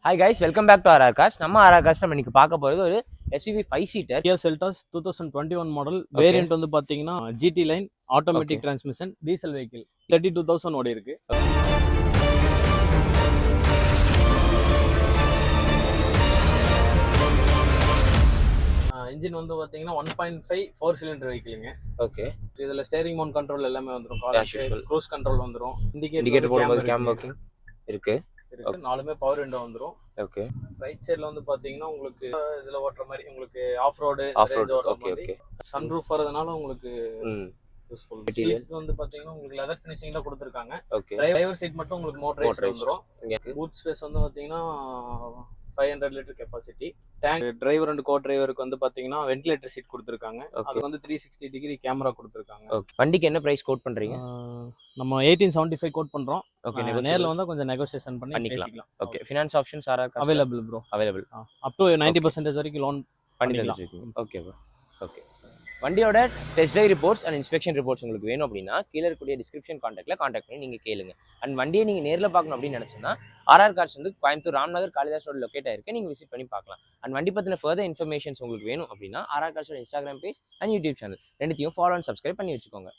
Hi guys, welcome back to RR Cars. நம்ம RR Cars நம்ம இன்னைக்கு பார்க்க போகிறது ஒரு SUV 5-seater Kia Seltos 2021 model variant வந்து பாத்தீங்கன்னா GT line automatic transmission diesel vehicle 32,000 ஓடி இருக்கு. இன்ஜின் வந்து பாத்தீங்கன்னா 1.5 4 சிலிண்டர் வெஹிக்கிளுங்க. ஓகே, இதுல ஸ்டேரிங் மவுண்ட் கண்ட்ரோல் எல்லாமே வந்துரும், க்ரூஸ் கண்ட்ரோல் வந்துரும், இண்டிகேட்டர் போடும்போது கேம் ஒர்க்கிங் இருக்கு. நாலுமே பவர் விண்டோ வந்துரும். ஓகே, ரைட் சைடுல வந்து பாத்தீங்கன்னா உங்களுக்கு இதுல ஓட்டுற மாதிரி உங்களுக்கு off road okay okay. Sun roof வரதுனால உங்களுக்கு யூஸ்ஃபுல். சீட் வந்து பாத்தீங்கன்னா உங்களுக்கு லெதர் ஃபினிஷிங் தான் கொடுத்திருக்காங்க. ஓகே, டிரைவர் சீட் மட்டும் உங்களுக்கு மோட்டரைஸ்ட் வந்துரும். பூட் ஸ்பேஸ் வந்து பாத்தீங்கன்னா 500 litre capacity. Tank driver and கோ டிரைவருக்கு வந்து பாத்தீங்கன்னா வென்டிலேட்டர் சீட் கொடுத்திருக்காங்க. அது வந்து 360 டிகிரி கேமரா கொடுத்திருக்காங்க. ஓகே. வண்டிக்கு என்ன பிரைஸ் கோட் பண்றீங்க? நம்ம 1875 கோட் பண்றோம். ஓகே, நேர்ல வந்தா கொஞ்சம் நெகோசியேஷன் பண்ணிக்கலாம். Okay, finance options RR Cars available bro. Available up to 90% வரைக்கும் லோன் பண்ணிக்கலாம். Okay bro. ஓகே, வண்டியோட test drive reports and inspection reports உங்களுக்கு வேணும் அப்படின்னா கீழே இருக்கக்கூடிய டிஸ்கிரிப்ஷன் கான்டாக்ட் பண்ணி நீங்கள் கேளுங்க. அண்ட் வண்டியை நீங்கள் நேரில் பார்க்கணும் அப்படின்னு நினச்சிங்கன்னா RR Cars வந்து கோயம்புத்தூர் ராம்நகர் காளிதாஸ் ரோடு லொக்கேட் ஆயிருக்கு. நீங்கள் விசிட் பண்ணி பார்க்கலாம். அண்ட் வண்டி பற்றின ஃபர்தர் இன்ஃபர்மேஷன்ஸ் உங்களுக்கு வேணும் அப்படின்னா RR Cars Instagram page and YouTube channel ரெண்டுத்தையும் ஃபாலோ அண்ட் சப்ஸ்கிரைப் பண்ணி வச்சுக்கோங்க.